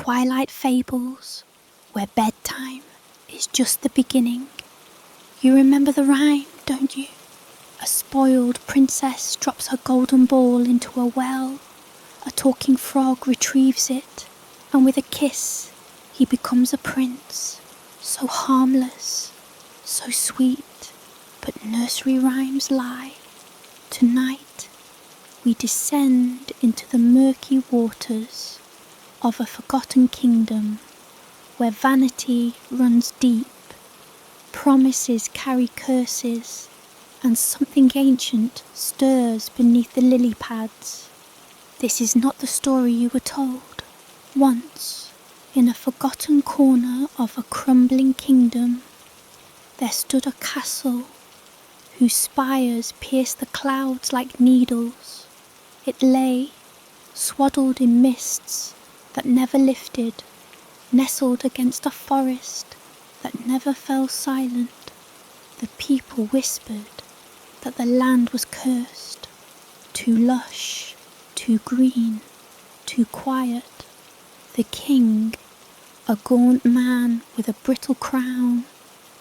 Twilight Fables, where bedtime is just the beginning. You remember the rhyme, don't you? A spoiled princess drops her golden ball into a well. A talking frog retrieves it, and with a kiss he becomes a prince. So harmless, so sweet, but nursery rhymes lie. Tonight we descend into the murky waters of a forgotten kingdom where vanity runs deep, promises carry curses, and something ancient stirs beneath the lily pads. This is not the story you were told. Once, in a forgotten corner of a crumbling kingdom, there stood a castle whose spires pierced the clouds like needles. It lay, swaddled in mists that never lifted, nestled against a forest that never fell silent. The people whispered that the land was cursed, too lush, too green, too quiet. The king, a gaunt man with a brittle crown,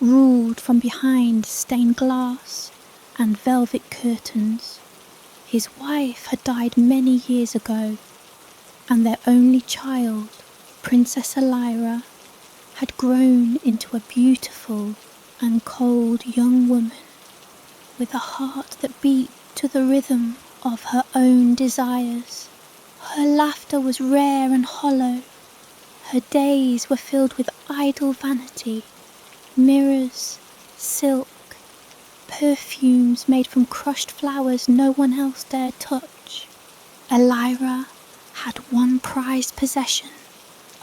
ruled from behind stained glass and velvet curtains. His wife had died many years ago, and their only child, Princess Elira, had grown into a beautiful and cold young woman with a heart that beat to the rhythm of her own desires. Her laughter was rare and hollow. Her days were filled with idle vanity, mirrors, silk, perfumes made from crushed flowers no one else dared touch. Elira had one prized possession,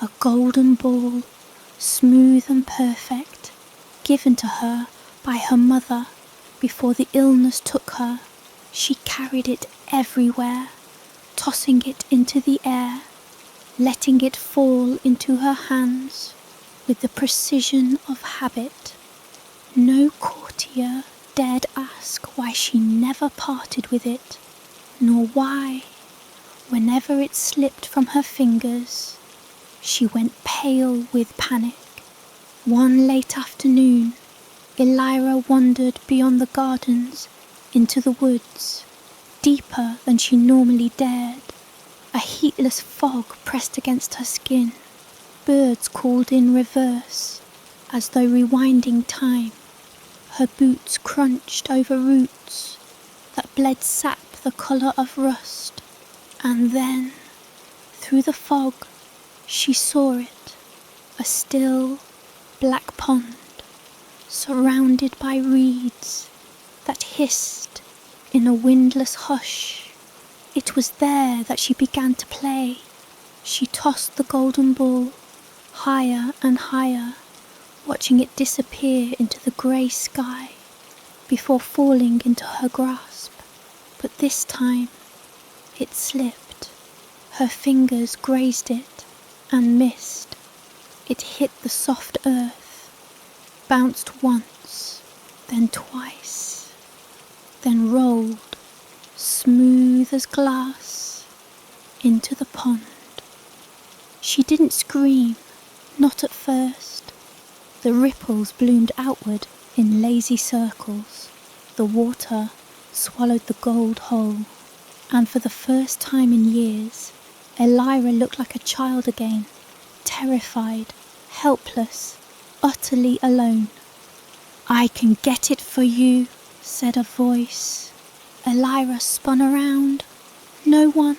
a golden ball, smooth and perfect, given to her by her mother before the illness took her. She carried it everywhere, tossing it into the air, letting it fall into her hands with the precision of habit. No courtier dared ask why she never parted with it, nor why, whenever it slipped from her fingers, she went pale with panic. One late afternoon, Elira wandered beyond the gardens into the woods, deeper than she normally dared. A heatless fog pressed against her skin. Birds called in reverse, as though rewinding time. Her boots crunched over roots that bled sap the colour of rust. And then, through the fog, she saw it, a still, black pond, surrounded by reeds that hissed in a windless hush. It was there that she began to play. She tossed the golden ball higher and higher, watching it disappear into the grey sky before falling into her grasp. But this time it slipped. Her fingers grazed it and missed. It hit the soft earth, bounced once, then twice, then rolled, smooth as glass, into the pond. She didn't scream, not at first. The ripples bloomed outward in lazy circles. The water swallowed the gold whole, and for the first time in years, Elira looked like a child again, terrified, helpless, utterly alone. "I can get it for you," said a voice. Elira spun around. "No one,"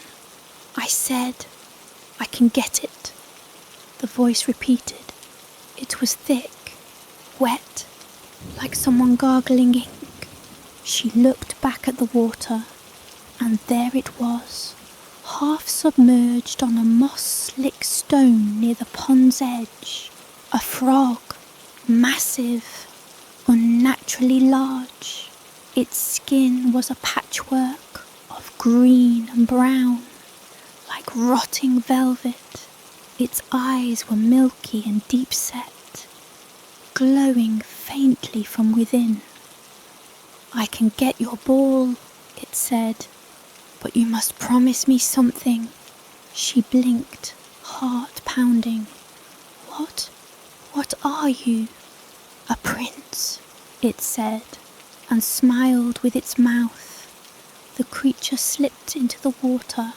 I said. "I can get it," the voice repeated. It was thick, wet, like someone gargling ink. She looked back at the water, and there it was, half submerged on a moss-slick stone near the pond's edge. A frog, massive, unnaturally large. Its skin was a patchwork of green and brown, like rotting velvet. Its eyes were milky and deep-set, glowing faintly from within. "I can get your ball," it said, "but you must promise me something." She blinked, heart pounding. What are you? A prince, it said, and smiled with its mouth. The creature slipped into the water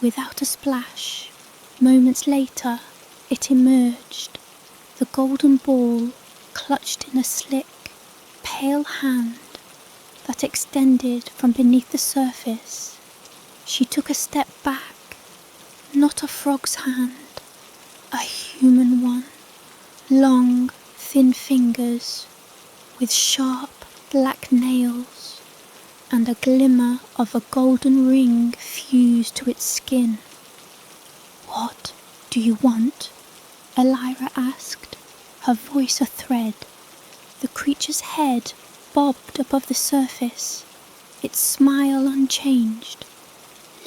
without a splash. Moments later, it emerged, the golden ball clutched in a slick, pale hand that extended from beneath the surface. She took a step back, not a frog's hand, a human one, long, thin fingers with sharp black nails and a glimmer of a golden ring fused to its skin. "What do you want?" Elira asked, her voice a thread. The creature's head bobbed above the surface, its smile unchanged.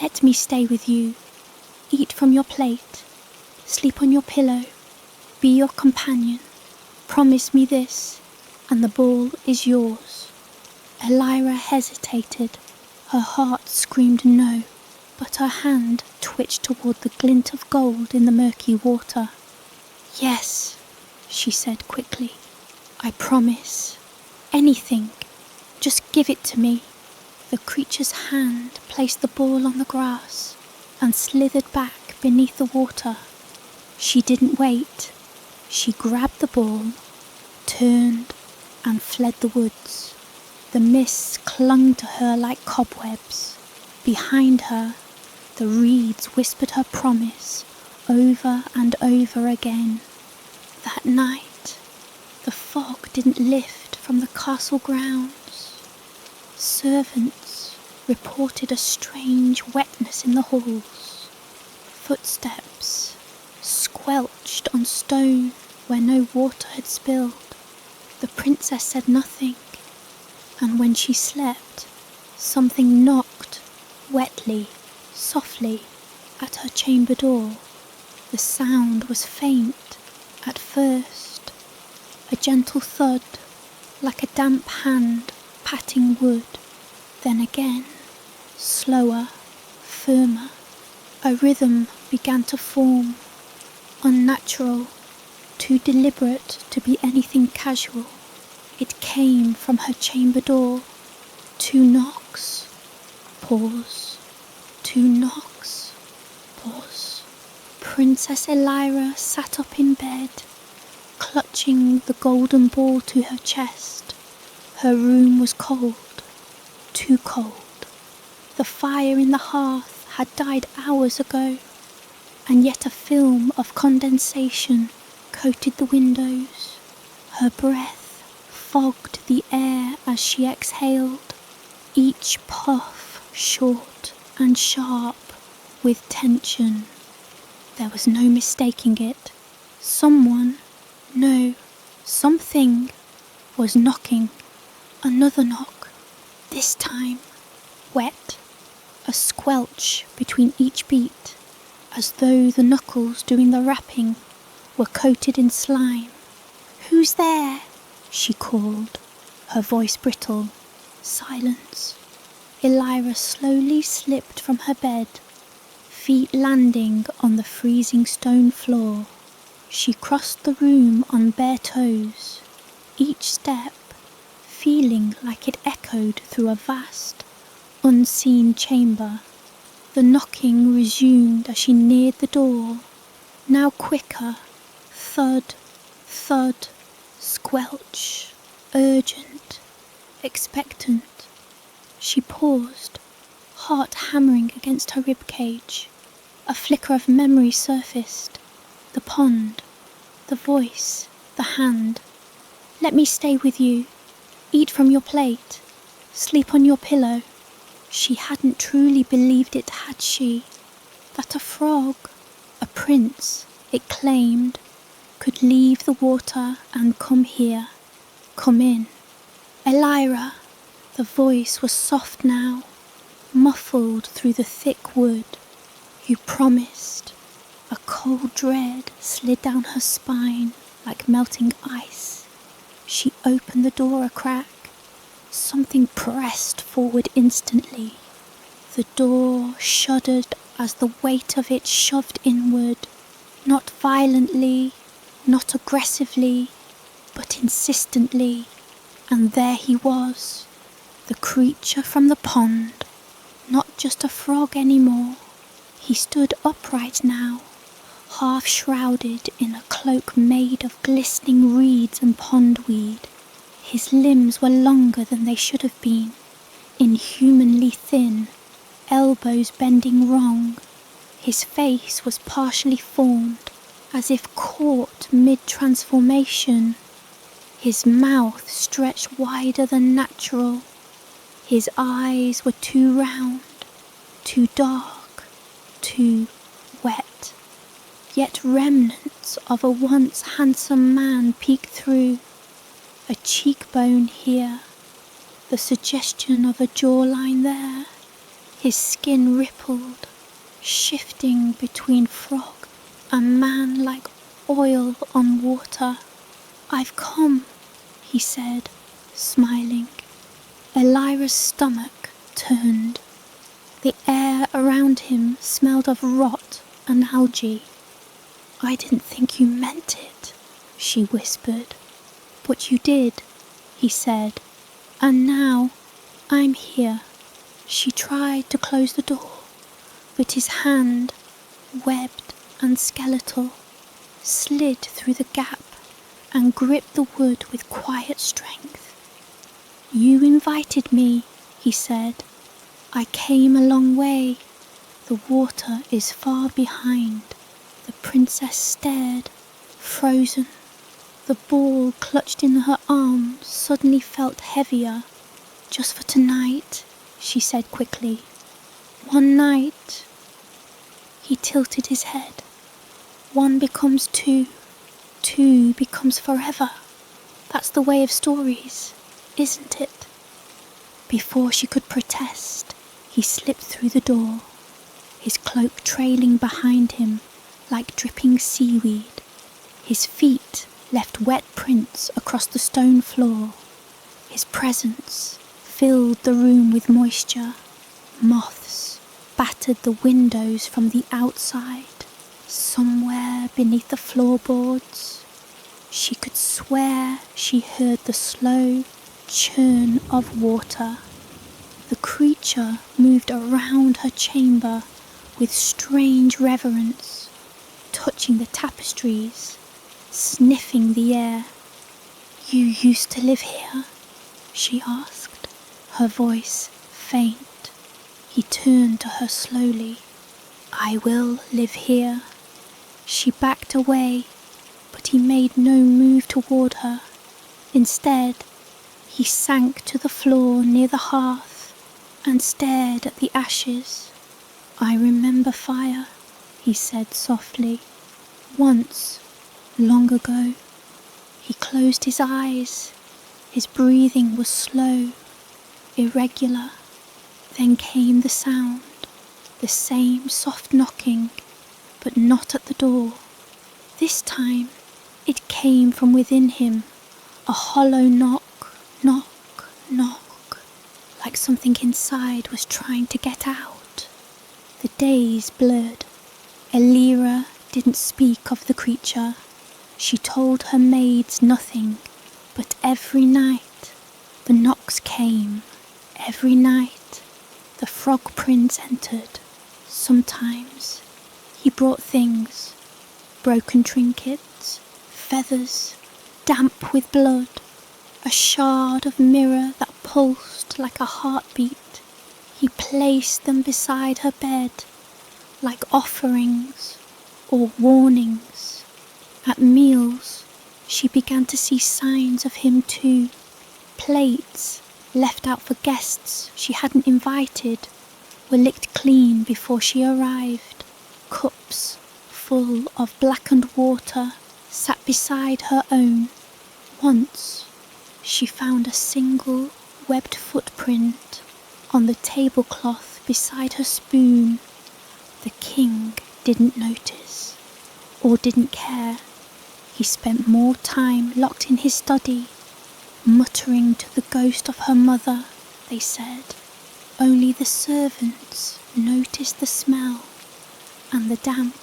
"Let me stay with you. Eat from your plate. Sleep on your pillow. Be your companion. Promise me this, and the ball is yours." Elira hesitated. Her heart screamed no, but her hand twitched toward the glint of gold in the murky water. "Yes," she said quickly. "I promise. Anything. Just give it to me." The creature's hand placed the ball on the grass and slithered back beneath the water. She didn't wait. She grabbed the ball, turned, and fled the woods. The mists clung to her like cobwebs. Behind her, the reeds whispered her promise over and over again. That night, the fog didn't lift from the castle grounds. Servants reported a strange wetness in the halls. Footsteps squelched on stone where no water had spilled. The princess said nothing, and when she slept, something knocked wetly, softly, at her chamber door. The sound was faint at first, a gentle thud, like a damp hand patting wood. Then again, slower, firmer, a rhythm began to form, unnatural, too deliberate to be anything casual. It came from her chamber door. 2 knocks, pause, 2 knocks, pause. Princess Elira sat up in bed, clutching the golden ball to her chest. Her room was cold, too cold. The fire in the hearth had died hours ago, and yet a film of condensation coated the windows. Her breath fogged the air as she exhaled, each puff short and sharp with tension. There was no mistaking it. Someone, no, something, was knocking. Another knock, this time wet, a squelch between each beat, as though the knuckles doing the rapping were coated in slime. "Who's there?" she called, her voice brittle. Silence. Elira slowly slipped from her bed, feet landing on the freezing stone floor. She crossed the room on bare toes, each step feeling like it echoed through a vast, unseen chamber. The knocking resumed as she neared the door, now quicker, thud, thud, squelch, urgent, expectant. She paused, heart hammering against her ribcage. A flicker of memory surfaced. The pond, the voice, the hand. "Let me stay with you. Eat from your plate. Sleep on your pillow." She hadn't truly believed it, had she? That a frog, a prince, it claimed, could leave the water and come here, come in. "Elira," the voice was soft now, muffled through the thick wood. "You promised." A cold dread slid down her spine like melting ice. She opened the door a crack. Something pressed forward instantly. The door shuddered as the weight of it shoved inward. Not violently, not aggressively, but insistently, and there he was, the creature from the pond, not just a frog anymore. He stood upright now, half shrouded in a cloak made of glistening reeds and pondweed. His limbs were longer than they should have been, inhumanly thin, elbows bending wrong. His face was partially formed, as if caught mid-transformation. His mouth stretched wider than natural. His eyes were too round, too dark, too wet. Yet remnants of a once handsome man peeked through. A cheekbone here, the suggestion of a jawline there. His skin rippled, shifting between frog and man like oil on water. "I've come," he said, smiling. Elira's stomach turned. The air around him smelled of rot and algae. "I didn't think you meant it," she whispered. "But you did," he said. "And now I'm here." She tried to close the door, but his hand, webbed and skeletal, slid through the gap and gripped the wood with quiet strength. "You invited me," he said. "I came a long way. The water is far behind." The princess stared, frozen. The ball clutched in her arms suddenly felt heavier. "Just for tonight," she said quickly. "One night." He tilted his head. "One becomes two. Two becomes forever. That's the way of stories, isn't it?" Before she could protest, he slipped through the door, his cloak trailing behind him like dripping seaweed. His feet left wet prints across the stone floor. His presence filled the room with moisture. Moths battered the windows from the outside. Somewhere beneath the floorboards, she could swear she heard the slow churn of water. The creature moved around her chamber with strange reverence, touching the tapestries, sniffing the air. "You used to live here?" she asked, her voice faint. He turned to her slowly. "I will live here." She backed away, but he made no move toward her. Instead, he sank to the floor near the hearth and stared at the ashes. "I remember fire," he said softly. "Once, long ago." He closed his eyes. His breathing was slow, irregular. Then came the sound, the same soft knocking, but not at the door. This time, it came from within him, a hollow knock, knock, knock, like something inside was trying to get out. The days blurred. Elira didn't speak of the creature. She told her maids nothing, but every night the knocks came. Every night the frog prince entered. Sometimes he brought things, broken trinkets, feathers, damp with blood, a shard of mirror that pulsed like a heartbeat. He placed them beside her bed, like offerings or warnings. At meals, she began to see signs of him too. Plates left out for guests she hadn't invited were licked clean before she arrived. Cups full of blackened water sat beside her own. Once, she found a single webbed footprint on the tablecloth beside her spoon. The king didn't notice, or didn't care. He spent more time locked in his study, muttering to the ghost of her mother, they said. Only the servants noticed the smell, and the damp,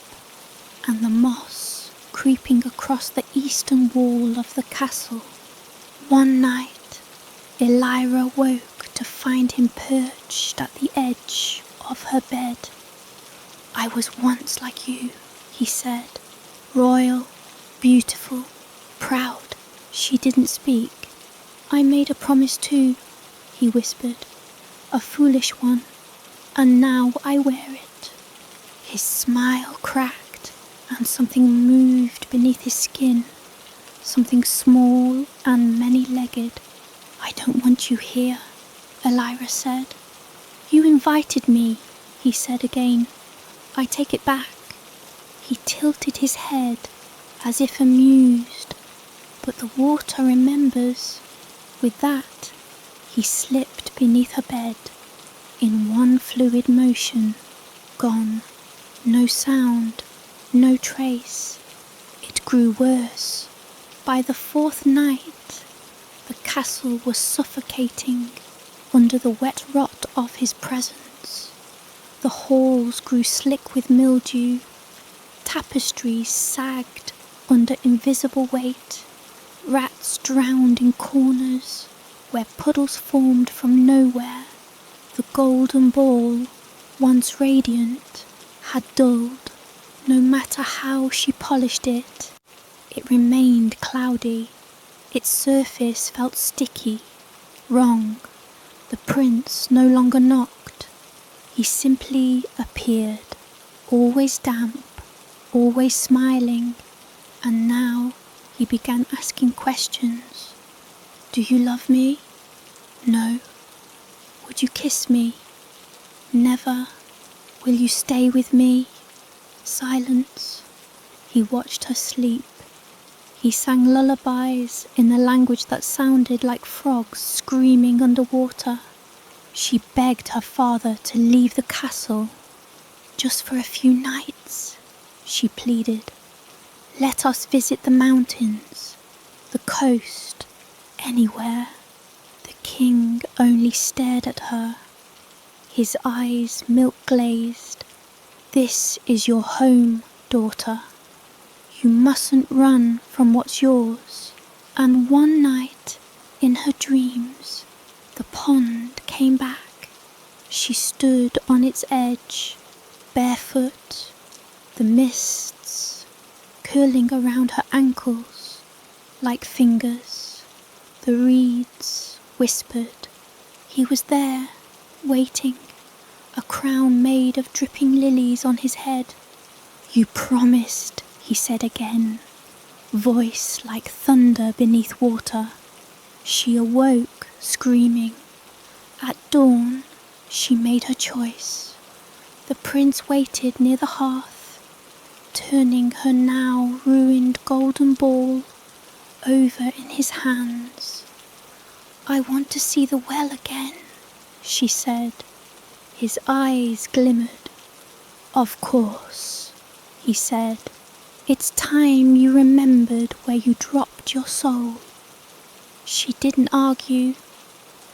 and the moss. creeping across the eastern wall of the castle. One night, Elira woke to find him perched at the edge of her bed. "I was once like you," he said, "royal, beautiful, proud." She didn't speak. "I made a promise too," he whispered, "a foolish one, and now I wear it." His smile cracked, and something moved beneath his skin, something small and many-legged. "I don't want you here," Elira said. "You invited me," he said again. "I take it back." He tilted his head as if amused, but the water remembers. With that, he slipped beneath her bed, in one fluid motion, gone. No sound, no trace. It grew worse. By the fourth night, the castle was suffocating under the wet rot of his presence. The halls grew slick with mildew. Tapestries sagged under invisible weight. Rats drowned in corners where puddles formed from nowhere. The golden ball, once radiant, had dulled. No matter how she polished it, it remained cloudy. Its surface felt sticky, wrong. The prince no longer knocked. He simply appeared, always damp, always smiling, and now he began asking questions. "Do you love me?" "No." "Would you kiss me?" "Never." "Will you stay with me?" Silence. He watched her sleep. He sang lullabies in a language that sounded like frogs screaming underwater. She begged her father to leave the castle. "Just for a few nights," she pleaded. "Let us visit the mountains, the coast, anywhere." The king only stared at her, his eyes milk-glazed. "This is your home, daughter. You mustn't run from what's yours." And one night, in her dreams, the pond came back. She stood on its edge, barefoot, the mists curling around her ankles like fingers. The reeds whispered. He was there, waiting, a crown made of dripping lilies on his head. "You promised," he said again, voice like thunder beneath water. She awoke, screaming. At dawn, she made her choice. The prince waited near the hearth, turning her now ruined golden ball over in his hands. "I want to see the well again," she said. His eyes glimmered. "Of course," he said. "It's time you remembered where you dropped your soul." She didn't argue.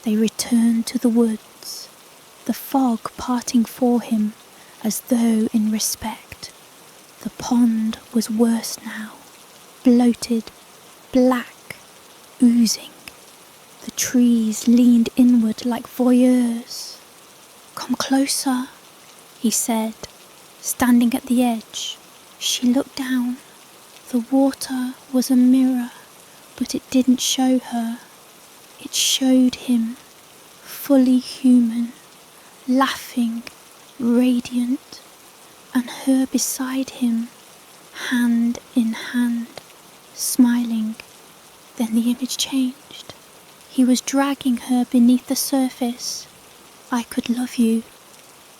They returned to the woods, the fog parting for him as though in respect. The pond was worse now, bloated, black, oozing. The trees leaned inward like voyeurs. "Come closer," he said, standing at the edge. She looked down. The water was a mirror, but it didn't show her. It showed him, fully human, laughing, radiant, and her beside him, hand in hand, smiling. Then the image changed. He was dragging her beneath the surface. "I could love you,"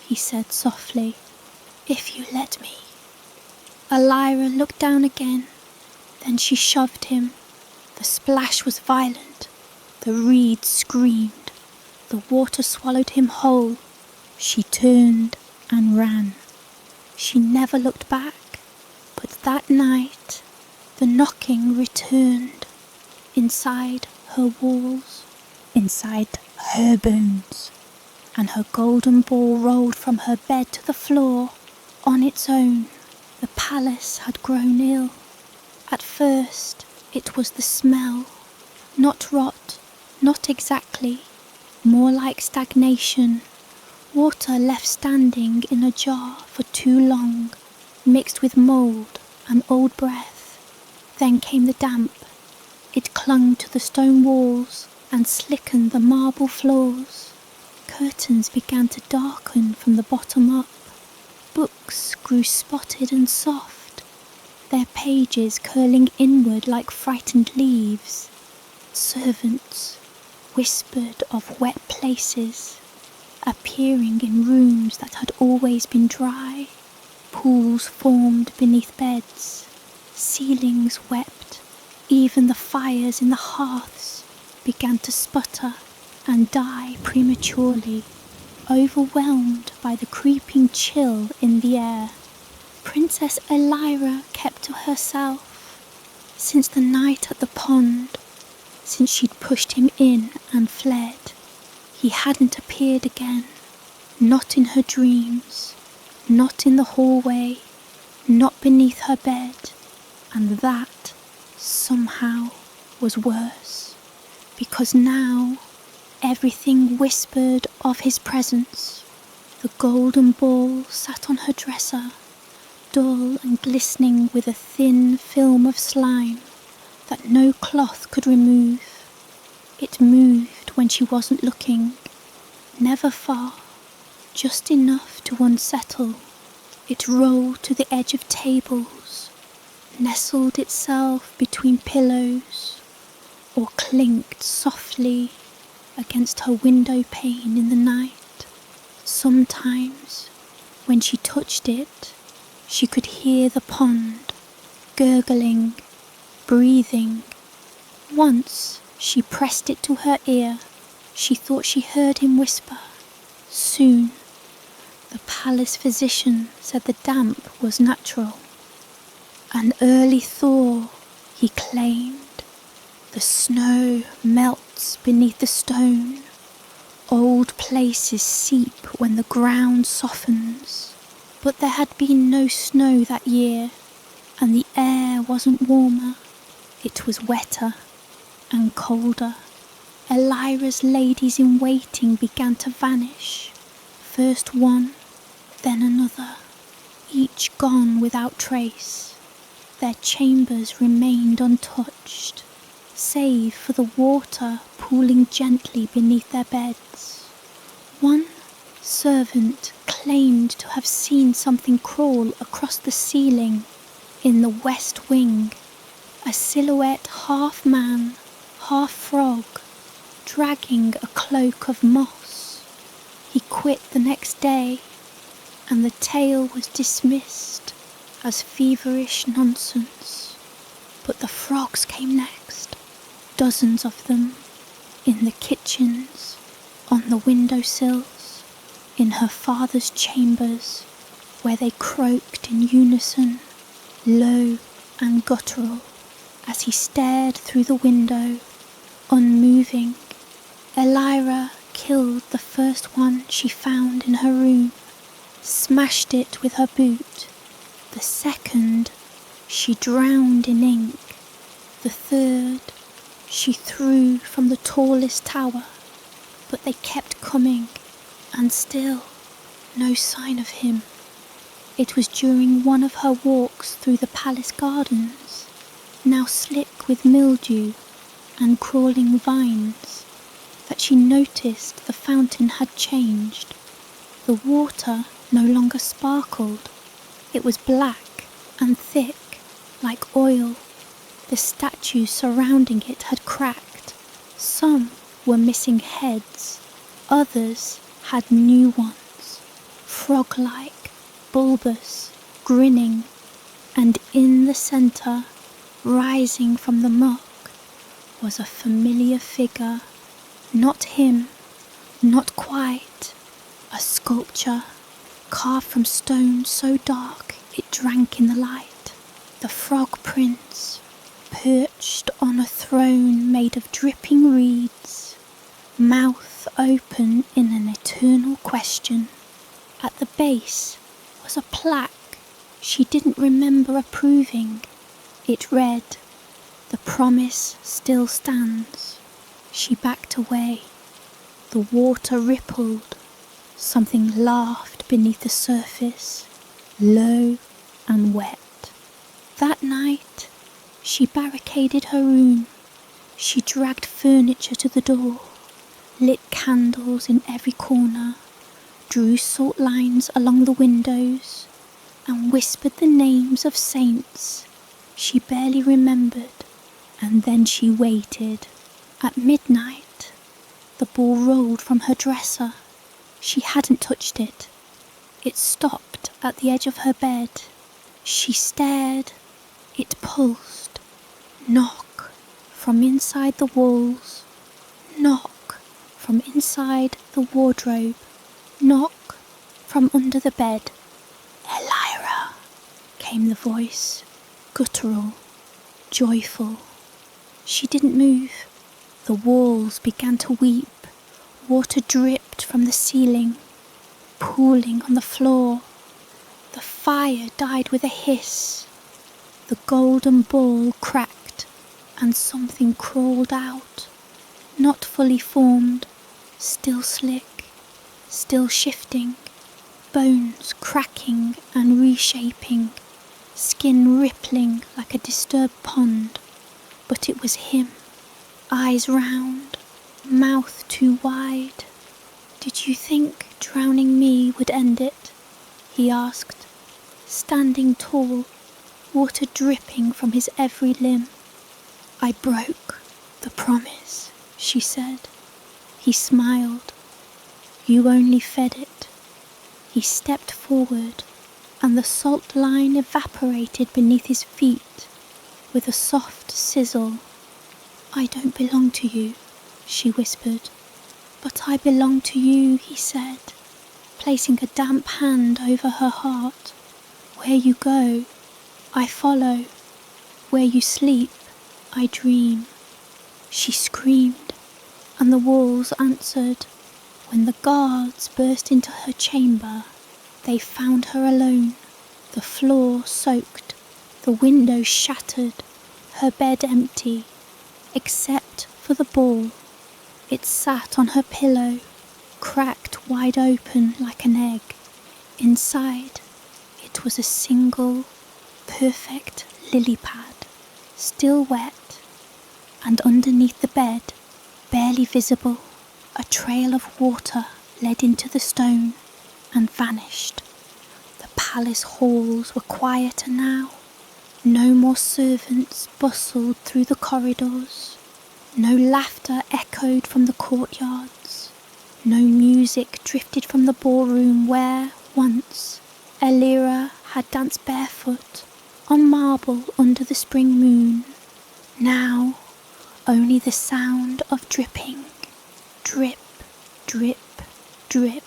he said softly, "if you let me." Elira looked down again. Then she shoved him. The splash was violent. The reeds screamed. The water swallowed him whole. She turned and ran. She never looked back. But that night, the knocking returned. Inside her walls, inside her bones. And her golden ball rolled from her bed to the floor on its own. The palace had grown ill. At first, it was the smell. Not rot, not exactly. More like stagnation. Water left standing in a jar for too long, mixed with mould and old breath. Then came the damp. It clung to the stone walls and slickened the marble floors. Curtains began to darken from the bottom up. Books grew spotted and soft, their pages curling inward like frightened leaves. Servants whispered of wet places, appearing in rooms that had always been dry. Pools formed beneath beds, ceilings wept, even the fires in the hearths began to sputter and die prematurely, overwhelmed by the creeping chill in the air. Princess Elira kept to herself. Since the night at the pond, since she'd pushed him in and fled, he hadn't appeared again. Not in her dreams, not in the hallway, not beneath her bed. And that, somehow, was worse, because now everything whispered of his presence. The golden ball sat on her dresser, dull and glistening with a thin film of slime that no cloth could remove. It moved when she wasn't looking, never far, just enough to unsettle. It rolled to the edge of tables, nestled itself between pillows, or clinked softly against her window pane in the night. Sometimes, when she touched it, she could hear the pond, gurgling, breathing. Once she pressed it to her ear. She thought she heard him whisper, "Soon." The palace physician said the damp was natural. An early thaw, he claimed. The snow melts beneath the stone. Old places seep when the ground softens. But there had been no snow that year, and the air wasn't warmer. It was wetter and colder. Elira's ladies in waiting began to vanish. First one, then another, each gone without trace. Their chambers remained untouched, save for the water pooling gently beneath their beds. One servant claimed to have seen something crawl across the ceiling in the west wing, a silhouette half man, half frog, dragging a cloak of moss. He quit the next day, and the tale was dismissed as feverish nonsense. But the frogs came next, dozens of them, in the kitchens, on the windowsills, in her father's chambers, where they croaked in unison, low and guttural, as he stared through the window, unmoving. Elira killed the first one she found in her room, smashed it with her boot. The second she drowned in ink. The third she threw from the tallest tower. But they kept coming, and still no sign of him. It was during one of her walks through the palace gardens, now slick with mildew and crawling vines, that she noticed the fountain had changed. The water no longer sparkled. It was black and thick, like oil. The statues surrounding it had cracked. Some were missing heads. Others had new ones, frog-like, bulbous, grinning, and in the centre, rising from the muck, was a familiar figure. Not him, not quite. A sculpture, carved from stone so dark it drank in the light. The frog prince, perched on a throne made of dripping reeds, mouth open in an eternal question. At the base was a plaque she didn't remember approving. It read, "The promise still stands." She backed away. The water rippled. Something laughed beneath the surface, low and wet. That night, she barricaded her room. She dragged furniture to the door, lit candles in every corner, drew salt lines along the windows, and whispered the names of saints she barely remembered, and then she waited. At midnight, the ball rolled from her dresser. She hadn't touched it. It stopped at the edge of her bed. She stared. It pulsed. Knock from inside the walls. Knock from inside the wardrobe. Knock from under the bed. "Elira," came the voice, guttural, joyful. She didn't move. The walls began to weep. Water dripped from the ceiling, pooling on the floor. The fire died with a hiss. The golden ball cracked, and something crawled out, not fully formed, still slick, still shifting, bones cracking and reshaping, skin rippling like a disturbed pond. But it was him, eyes round, mouth too wide. "Did you think drowning me would end it?" he asked, standing tall, water dripping from his every limb. "I broke the promise," she said. He smiled. "You only fed it." He stepped forward, and the salt line evaporated beneath his feet with a soft sizzle. "I don't belong to you," she whispered. "But I belong to you," he said, placing a damp hand over her heart. "Where you go, I follow. Where you sleep, I dream." She screamed, and the walls answered. When the guards burst into her chamber, they found her alone, the floor soaked, the window shattered, her bed empty, except for the ball. It sat on her pillow, cracked wide open like an egg. Inside, it was a single, perfect lily pad, still wet, and underneath the bed, barely visible, a trail of water led into the stone and vanished. The palace halls were quieter now. No more servants bustled through the corridors. No laughter echoed from the courtyards. No music drifted from the ballroom where, once, Elira had danced barefoot on marble under the spring moon. Now, only the sound of dripping. Drip, drip, drip.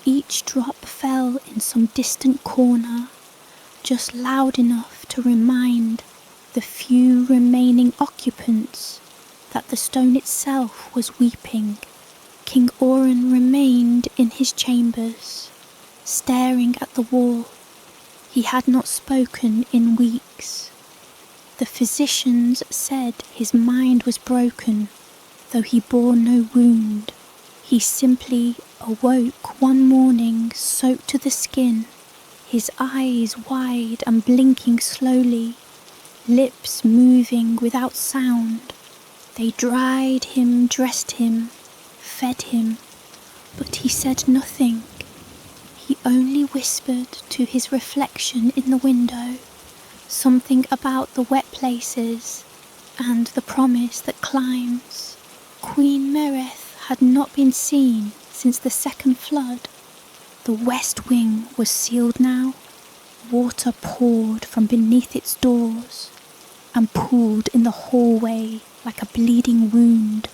Each drop fell in some distant corner, just loud enough to remind the few remaining occupants that the stone itself was weeping. King Oren remained in his chambers, staring at the wall. He had not spoken in weeks. The physicians said his mind was broken, though he bore no wound. He simply awoke one morning soaked to the skin, his eyes wide and blinking slowly, lips moving without sound. They dried him, dressed him, fed him, but he said nothing. He only whispered to his reflection in the window, something about the wet places and the promise that climbs. Queen Mereth had not been seen since the second flood. The west wing was sealed now. Water poured from beneath its doors and pooled in the hallway like a bleeding wound.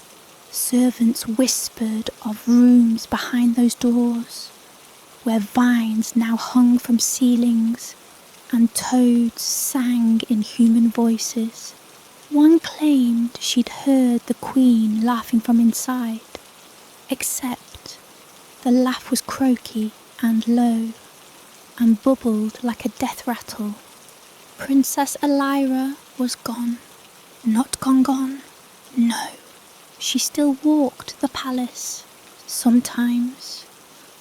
Servants whispered of rooms behind those doors, where vines now hung from ceilings and toads sang in human voices. One claimed she'd heard the queen laughing from inside, except the laugh was croaky and low and bubbled like a death rattle. Princess Elira was gone. Not gone. No, she still walked the palace. Sometimes,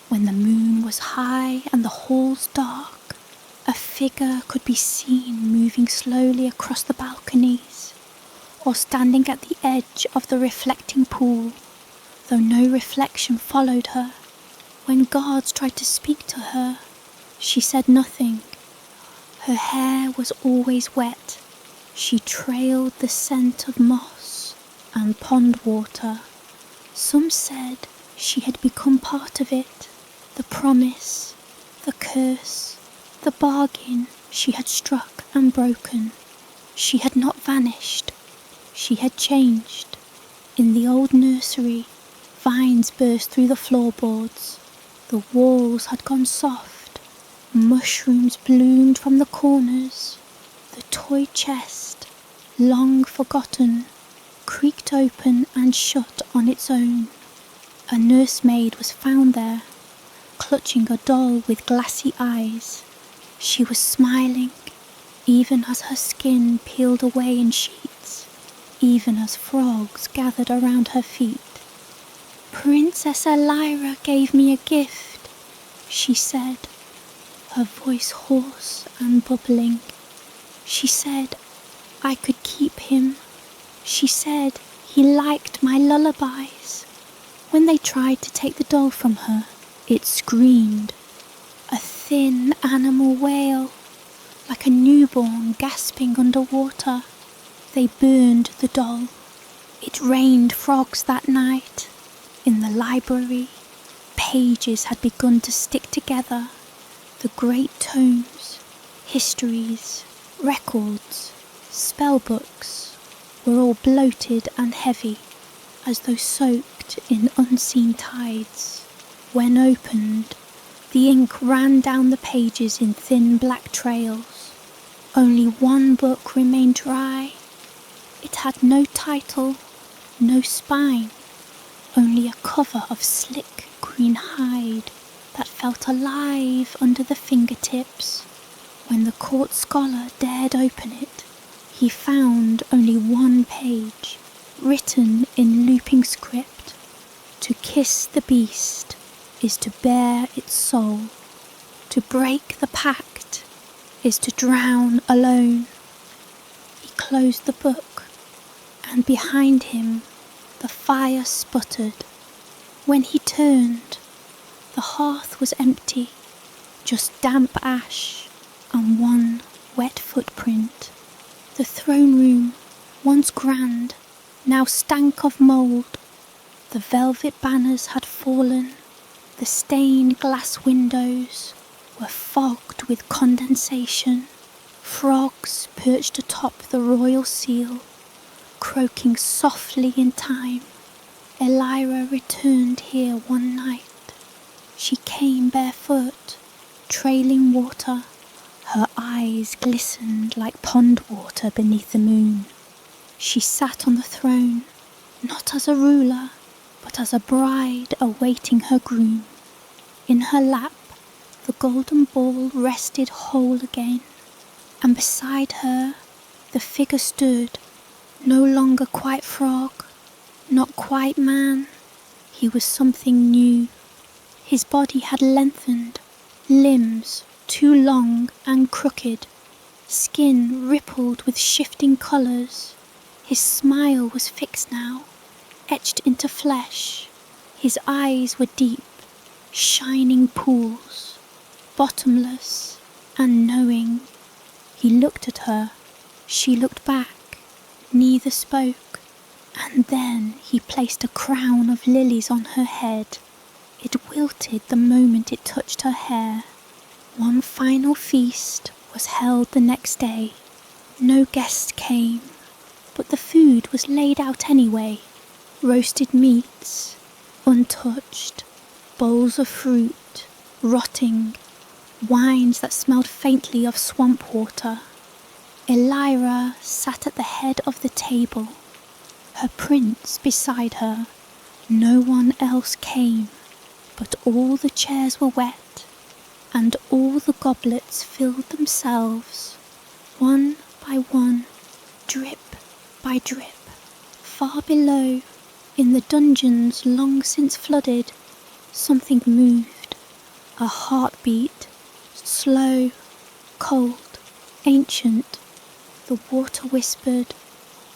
when the moon was high and the halls dark, a figure could be seen moving slowly across the balconies, or standing at the edge of the reflecting pool, though no reflection followed her. When guards tried to speak to her, she said nothing. Her hair was always wet. She trailed the scent of moss and pond water. Some said she had become part of it, the promise, the curse, the bargain she had struck and broken. She had not vanished. She had changed. In the old nursery, vines burst through the floorboards. The walls had gone soft. Mushrooms bloomed from the corners. The toy chest, long forgotten, creaked open and shut on its own. A nursemaid was found there, clutching a doll with glassy eyes. She was smiling, even as her skin peeled away in sheets, even as frogs gathered around her feet. "Princess Elira gave me a gift," she said, her voice hoarse and bubbling. She said I could keep him. She said he liked my lullabies. When they tried to take the doll from her, it screamed, a thin animal wail, like a newborn gasping underwater. They burned the doll. It rained frogs that night. In the library, pages had begun to stick together. The great tomes, histories, records, spell books were all bloated and heavy, as though soaked in unseen tides. When opened, the ink ran down the pages in thin black trails. Only one book remained dry. It had no title, no spine, only a cover of slick green hide that felt alive under the fingertips. When the court scholar dared open it, he found only one page, written in looping script. To kiss the beast is to bare its soul. To break the pact is to drown alone. He closed the book, and behind him the fire sputtered. When he turned, the hearth was empty, just damp ash and one wet footprint. The throne room, once grand, now stank of mould. The velvet banners had fallen. The stained glass windows were fogged with condensation. Frogs perched atop the royal seal, croaking softly in time. Elira returned here one night. She came barefoot, trailing water. Her eyes glistened like pond water beneath the moon. She sat on the throne, not as a ruler, but as a bride awaiting her groom. In her lap, the golden ball rested whole again, and beside her, the figure stood, no longer quite frog, not quite man. He was something new. His body had lengthened, limbs too long and crooked, skin rippled with shifting colours. His smile was fixed now, etched into flesh. His eyes were deep, shining pools, bottomless and knowing. He looked at her, she looked back, neither spoke, and then he placed a crown of lilies on her head. It wilted the moment it touched her hair. One final feast was held the next day. No guests came, but the food was laid out anyway. Roasted meats, untouched, bowls of fruit, rotting, wines that smelled faintly of swamp water. Elira sat at the head of the table, her prince beside her. No one else came, but all the chairs were wet, and all the goblets filled themselves. One by one, drip by drip, far below, in the dungeons long since flooded, something moved. A heartbeat, slow, cold, ancient. The water whispered,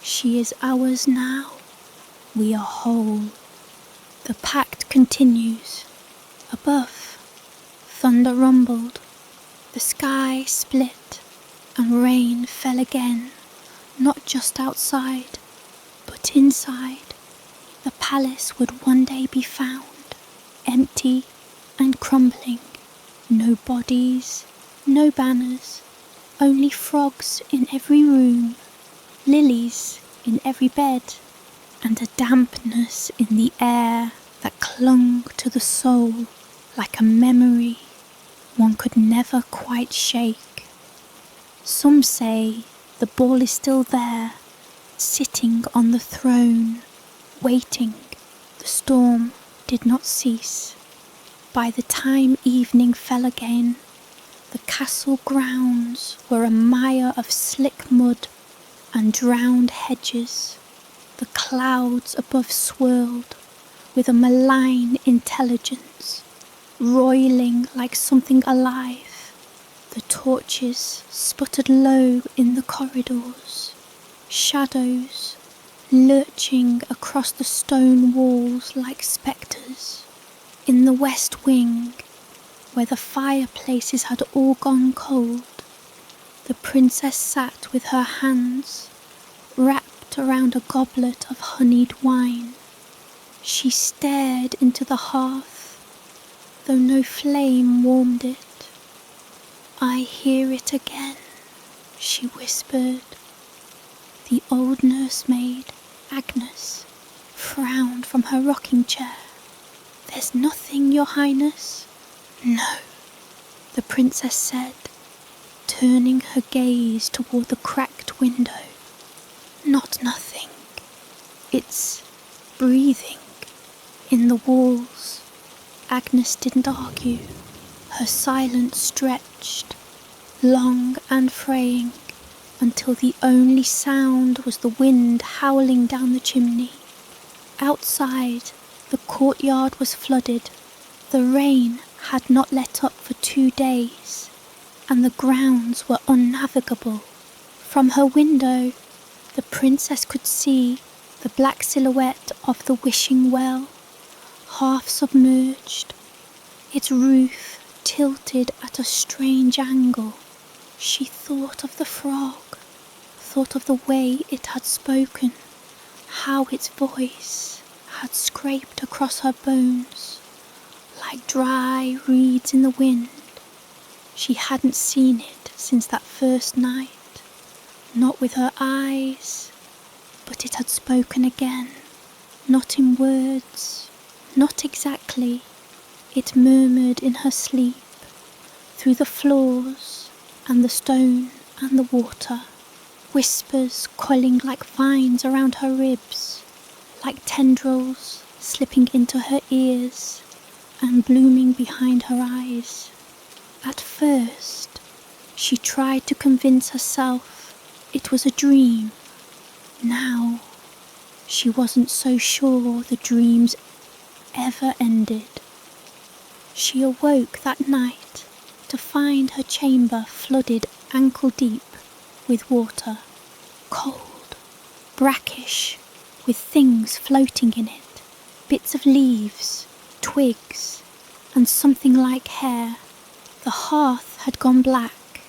"She is ours now. We are whole." The pact continues. Above, thunder rumbled. The sky split, and rain fell again, not just outside, but inside. The palace would one day be found, empty and crumbling. No bodies, no banners, only frogs in every room, lilies in every bed, and a dampness in the air that clung to the soul like a memory one could never quite shake. Some say the ball is still there, sitting on the throne, waiting. The storm did not cease. By the time evening fell again, the castle grounds were a mire of slick mud and drowned hedges. The clouds above swirled with a malign intelligence, roiling like something alive. The torches sputtered low in the corridors, shadows lurching across the stone walls like spectres. In the west wing, where the fireplaces had all gone cold, the princess sat with her hands wrapped around a goblet of honeyed wine. She stared into the hearth, though no flame warmed it. "I hear it again," she whispered. The old nursemaid, Agnes, frowned from her rocking chair. "There's nothing, Your Highness." "No," the princess said, turning her gaze toward the cracked window. "Not nothing. It's breathing in the walls." Agnes didn't argue. Her silence stretched, long and fraying, until the only sound was the wind howling down the chimney. Outside, the courtyard was flooded. The rain had not let up for 2 days, and the grounds were unnavigable. From her window, the princess could see the black silhouette of the wishing well, half submerged, its roof tilted at a strange angle. She thought of the frog, thought of the way it had spoken, how its voice had scraped across her bones like dry reeds in the wind. She hadn't seen it since that first night, not with her eyes, but it had spoken again, not in words, not exactly. It murmured in her sleep, through the floors and the stone and the water, whispers coiling like vines around her ribs, like tendrils slipping into her ears and blooming behind her eyes. At first, she tried to convince herself it was a dream. Now, she wasn't so sure the dreams ever ended. She awoke that night to find her chamber flooded ankle deep with water, cold, brackish, with things floating in it, bits of leaves, twigs, and something like hair. The hearth had gone black,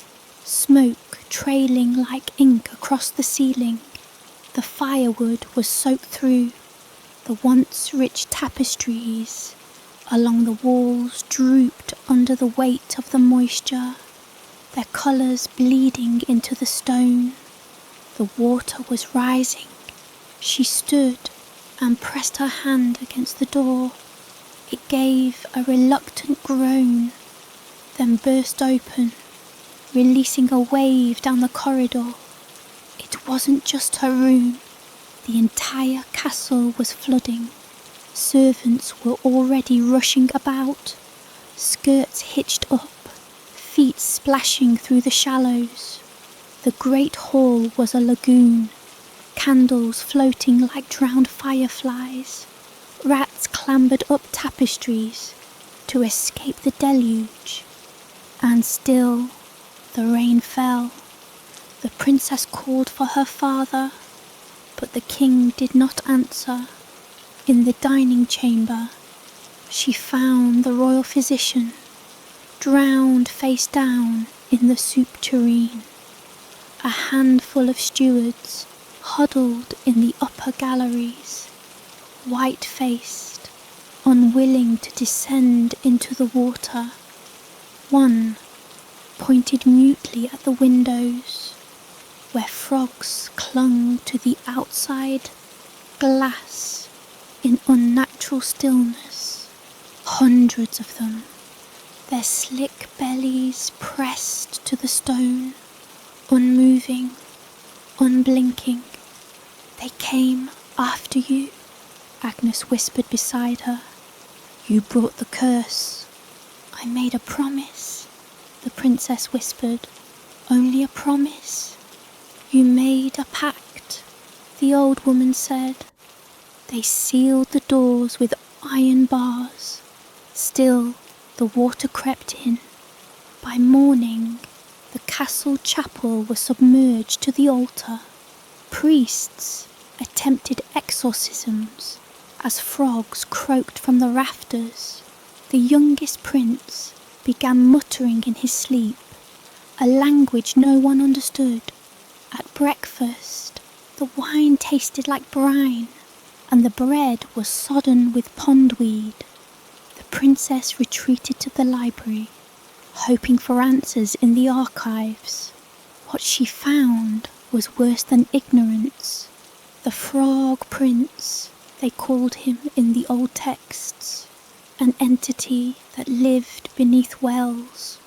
smoke trailing like ink across the ceiling. The firewood was soaked through. The once rich tapestries along the walls drooped under the weight of the moisture, their colours bleeding into the stone. The water was rising. She stood and pressed her hand against the door. It gave a reluctant groan, then burst open, releasing a wave down the corridor. It wasn't just her room. The entire castle was flooding. Servants were already rushing about, skirts hitched up, feet splashing through the shallows. The great hall was a lagoon, candles floating like drowned fireflies. Rats clambered up tapestries to escape the deluge. And still the rain fell. The princess called for her father, but the king did not answer. In the dining chamber, she found the royal physician, drowned face down in the soup tureen. A handful of stewards huddled in the upper galleries, white-faced, unwilling to descend into the water. One pointed mutely at the windows, where frogs clung to the outside glass in unnatural stillness. Hundreds of them, their slick bellies pressed to the stone, unmoving, unblinking. They came after you, Agnes whispered beside her. You brought the curse. I made a promise, the princess whispered. Only a promise. You made a pact, the old woman said. They sealed the doors with iron bars. Still, the water crept in. By morning, the castle chapel was submerged to the altar. Priests attempted exorcisms as frogs croaked from the rafters. The youngest prince began muttering in his sleep, a language no one understood. At breakfast, the wine tasted like brine, and the bread was sodden with pondweed. The princess retreated to the library, hoping for answers in the archives. What she found was worse than ignorance. The Frog Prince, they called him in the old texts, an entity that lived beneath wells,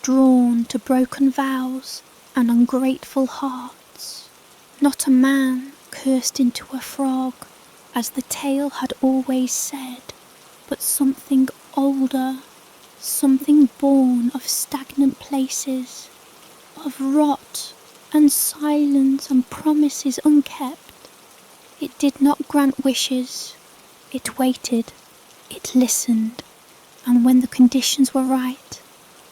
drawn to broken vows and ungrateful hearts. Not a man cursed into a frog, as the tale had always said, but something older, something born of stagnant places, of rot and silence and promises unkept. It did not grant wishes. It waited. It listened. And when the conditions were right,